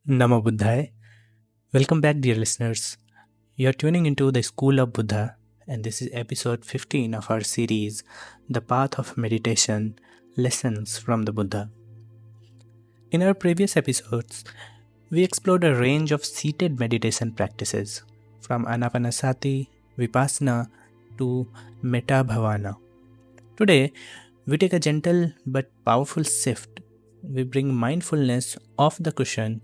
Namo Buddhaya. Welcome back, dear listeners. You're tuning into the School of Buddha, and this is episode 15 of our series, The Path of Meditation Lessons from the Buddha. In our previous episodes, we explored a range of seated meditation practices, from Anapanasati, Vipassana, to Metta Bhavana. Today, we take a gentle but powerful shift. We bring mindfulness off the cushion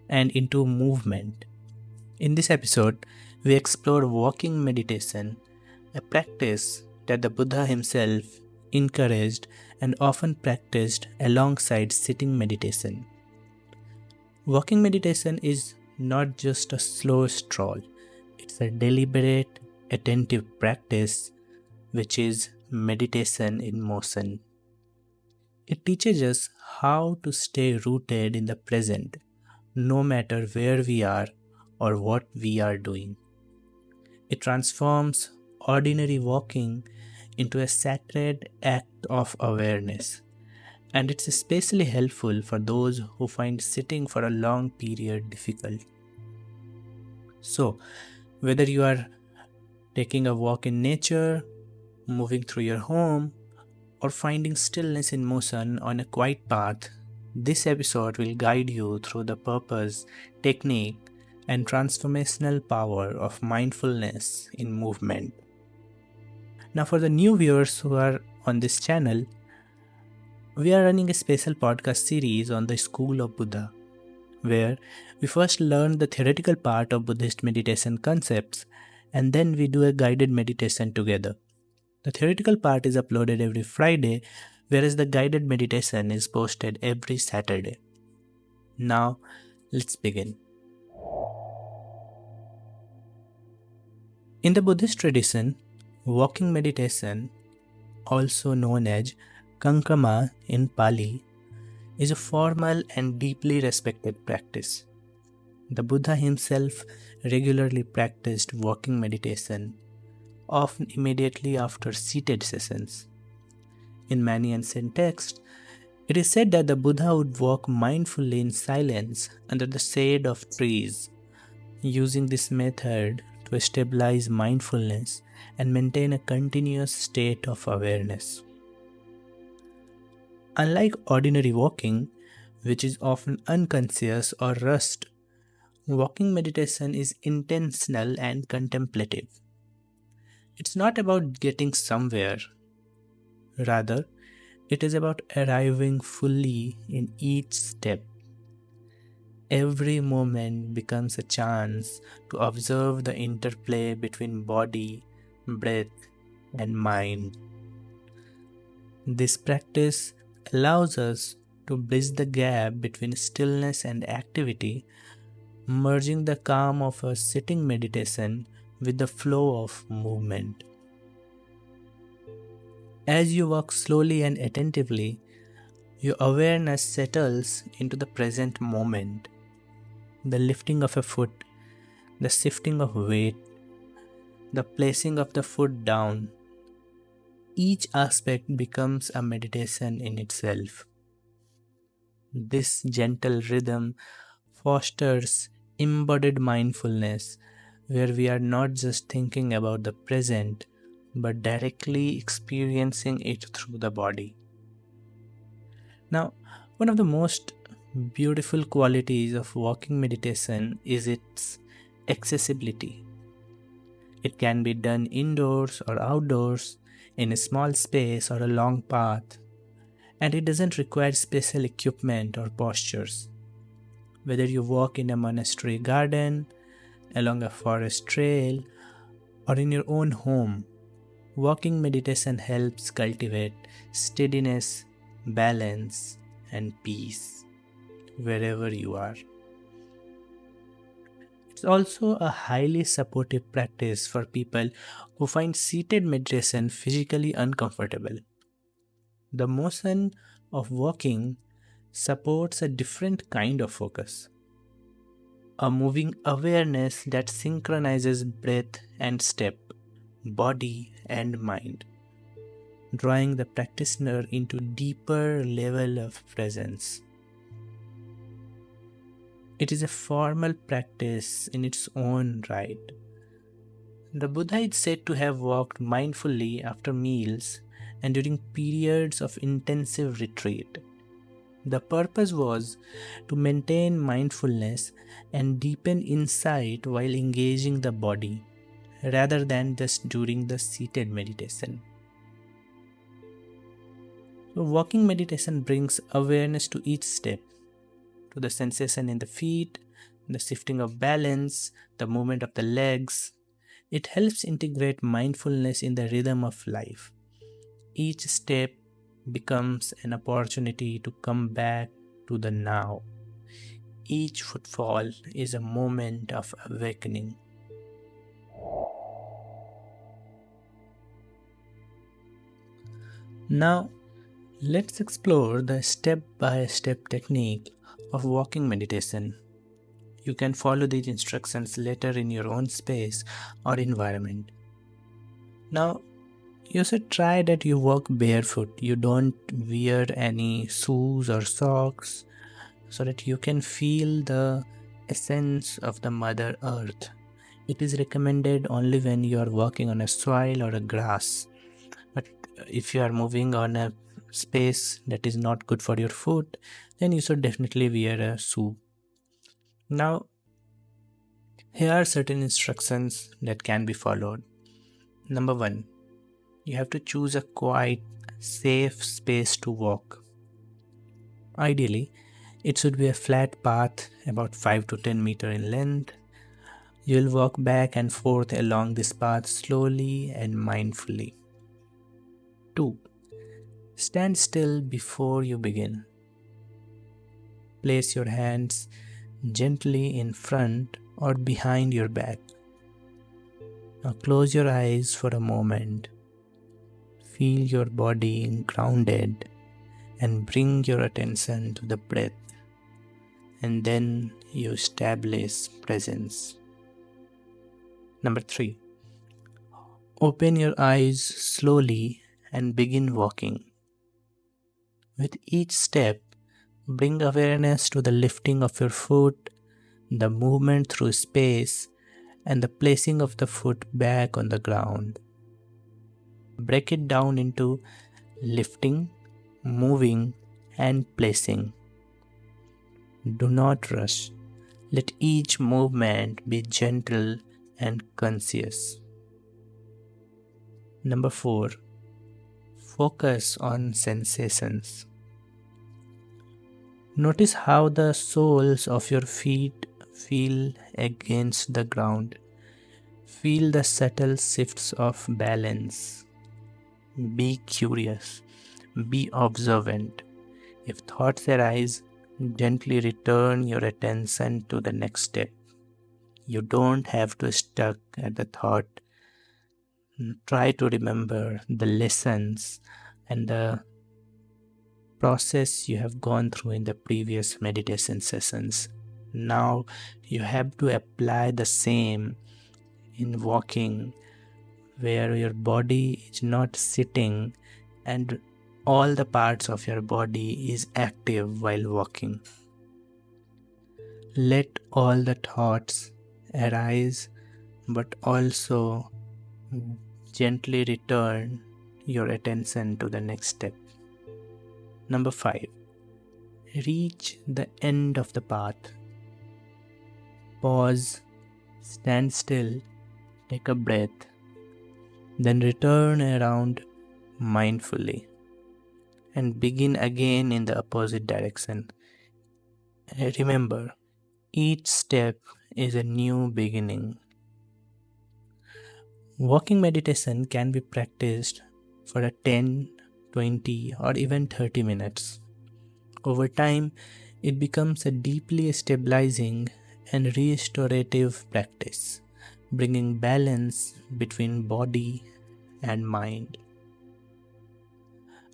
and into movement. In this episode, we explore walking meditation, a practice that the Buddha himself encouraged and often practiced alongside sitting meditation. Walking meditation is not just a slow stroll, it's a deliberate, attentive practice which is meditation in motion. It teaches us how to stay rooted in the present, no matter where we are or what we are doing. It transforms ordinary walking into a sacred act of awareness, and it's especially helpful for those who find sitting for a long period difficult. So, whether you are taking a walk in nature, moving through your home, or finding stillness in motion on a quiet path, this episode will guide you through the purpose, technique, and transformational power of mindfulness in movement. Now, for the new viewers who are on this channel, we are running a special podcast series on the School of Buddha, where we first learn the theoretical part of Buddhist meditation concepts and then we do a guided meditation together. The theoretical part is uploaded every Friday, whereas the guided meditation is posted every Saturday. Now, let's begin. In the Buddhist tradition, walking meditation, also known as Cankama in Pali, is a formal and deeply respected practice. The Buddha himself regularly practiced walking meditation, often immediately after seated sessions. In many ancient texts, it is said that the Buddha would walk mindfully in silence under the shade of trees, using this method to stabilize mindfulness and maintain a continuous state of awareness. Unlike ordinary walking, which is often unconscious or rushed, walking meditation is intentional and contemplative. It's not about getting somewhere, rather, it is about arriving fully in each step. Every moment becomes a chance to observe the interplay between body, breath, and mind. This practice allows us to bridge the gap between stillness and activity, merging the calm of a sitting meditation with the flow of movement. As you walk slowly and attentively, your awareness settles into the present moment. The lifting of a foot, the shifting of weight, the placing of the foot down. Each aspect becomes a meditation in itself. This gentle rhythm fosters embodied mindfulness, where we are not just thinking about the present, but directly experiencing it through the body. Now, one of the most beautiful qualities of walking meditation is its accessibility. It can be done indoors or outdoors, in a small space or a long path, and it doesn't require special equipment or postures. Whether you walk in a monastery garden, along a forest trail, or in your own home, walking meditation helps cultivate steadiness, balance, and peace wherever you are. It's also a highly supportive practice for people who find seated meditation physically uncomfortable. The motion of walking supports a different kind of focus, a moving awareness that synchronizes breath and step, body and mind, drawing the practitioner into deeper level of presence. It is a formal practice in its own right. The Buddha is said to have walked mindfully after meals and during periods of intensive retreat. The purpose was to maintain mindfulness and deepen insight while engaging the body, rather than just during the seated meditation. So walking meditation brings awareness to each step, to the sensation in the feet, the shifting of balance, the movement of the legs. It helps integrate mindfulness in the rhythm of life. Each step becomes an opportunity to come back to the now. Each footfall is a moment of awakening. Now, let's explore the step-by-step technique of walking meditation. You can follow these instructions later in your own space or environment. Now, you should try that you walk barefoot. You don't wear any shoes or socks so that you can feel the essence of the Mother Earth. It is recommended only when you are walking on a soil or a grass. But if you are moving on a space that is not good for your foot, then you should definitely wear a shoe. Now, here are certain instructions that can be followed. Number 1, you have to choose a quiet, safe space to walk. Ideally, it should be a flat path about 5 to 10 meters in length. You will walk back and forth along this path slowly and mindfully. 2. Stand still before you begin. Place your hands gently in front or behind your back. Now close your eyes for a moment. Feel your body grounded and bring your attention to the breath, and then you establish presence. Number 3. Open your eyes slowly and begin walking. With each step, bring awareness to the lifting of your foot, the movement through space, and the placing of the foot back on the ground. Break it down into lifting, moving, and placing. Do not rush. Let each movement be gentle and conscious. Number 4. Focus on sensations. Notice how the soles of your feet feel against the ground. Feel the subtle shifts of balance. Be curious. Be observant. If thoughts arise, gently return your attention to the next step. You don't have to stuck at the thought. Try to remember the lessons and the process you have gone through in the previous meditation sessions. Now you have to apply the same in walking, where your body is not sitting and all the parts of your body is active while walking. Let all the thoughts arise, but also gently return your attention to the next step. Number 5. Reach the end of the path. Pause, stand still, take a breath, then return around mindfully and begin again in the opposite direction. Remember, each step is a new beginning. Walking meditation can be practiced for a 10, 20 or even 30 minutes. Over time, it becomes a deeply stabilizing and restorative practice, bringing balance between body and mind.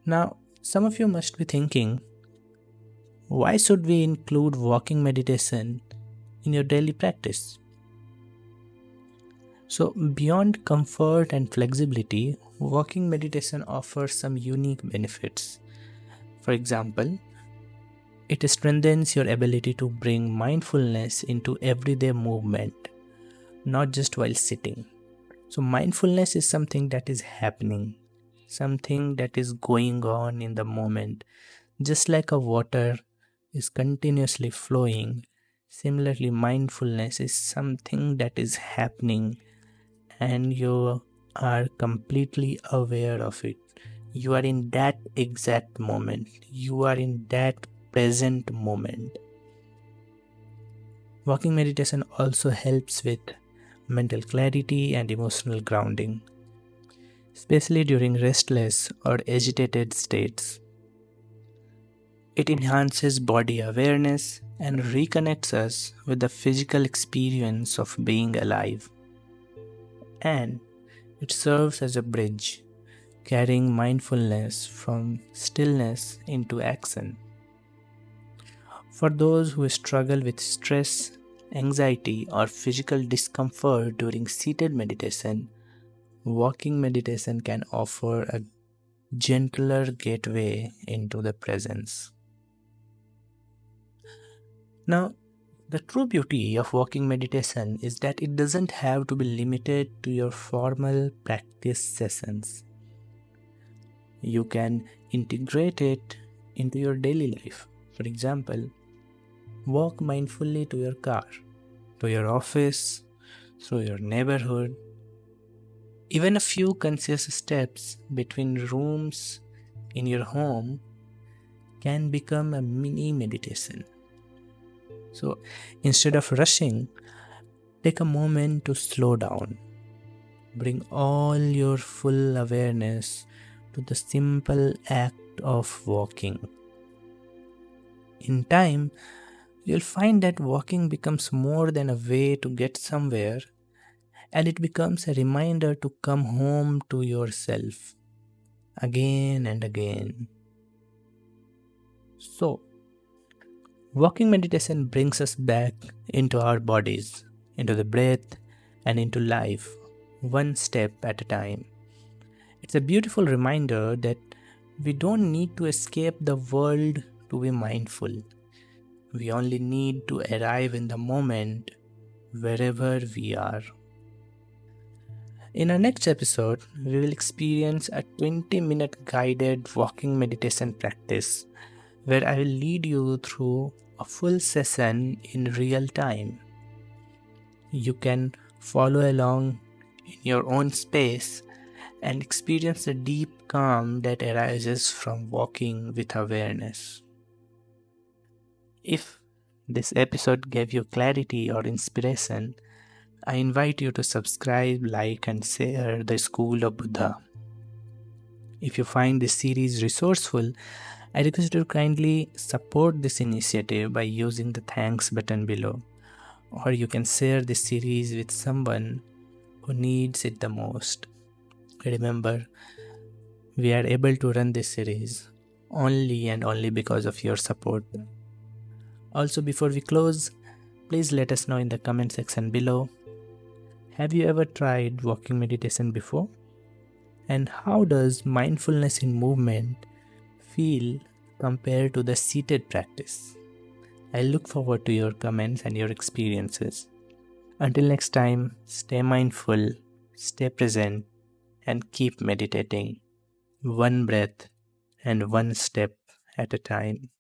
Now, some of you must be thinking, why should we include walking meditation in your daily practice? So, beyond comfort and flexibility, walking meditation offers some unique benefits. For example, It strengthens your ability to bring mindfulness into everyday movement, not just while sitting. So, mindfulness is something that is happening, something that is going on in the moment. Just like a water is continuously flowing, similarly, mindfulness is something that is happening and you are completely aware of it. You are in that exact moment, you are in that present moment. Walking meditation also helps with mental clarity and emotional grounding, especially during restless or agitated states. It enhances body awareness and reconnects us with the physical experience of being alive. And it serves as a bridge, carrying mindfulness from stillness into action. For those who struggle with stress, anxiety, or physical discomfort during seated meditation, walking meditation can offer a gentler gateway into the presence. Now, the true beauty of walking meditation is that it doesn't have to be limited to your formal practice sessions. You can integrate it into your daily life. For example, walk mindfully to your car, to your office, through your neighborhood. Even a few conscious steps between rooms in your home can become a mini meditation. So instead of rushing, take a moment to slow down. Bring all your full awareness to the simple act of walking. In time, you'll find that walking becomes more than a way to get somewhere, and it becomes a reminder to come home to yourself again and again. So, walking meditation brings us back into our bodies, into the breath, and into life, one step at a time. It's a beautiful reminder that we don't need to escape the world to be mindful. We only need to arrive in the moment wherever we are. In our next episode, we will experience a 20-minute guided walking meditation practice where I will lead you through a full session in real time. You can follow along in your own space and experience the deep calm that arises from walking with awareness. If this episode gave you clarity or inspiration, I invite you to subscribe, like, and share the School of Buddha. If you find this series resourceful, I request you to kindly support this initiative by using the thanks button below, or you can share this series with someone who needs it the most. Remember, we are able to run this series only and only because of your support. Also, before we close, please let us know in the comment section below. Have you ever tried walking meditation before? And how does mindfulness in movement feel compared to the seated practice? I look forward to your comments and your experiences. Until next time, stay mindful, stay present, and keep meditating, one breath and one step at a time.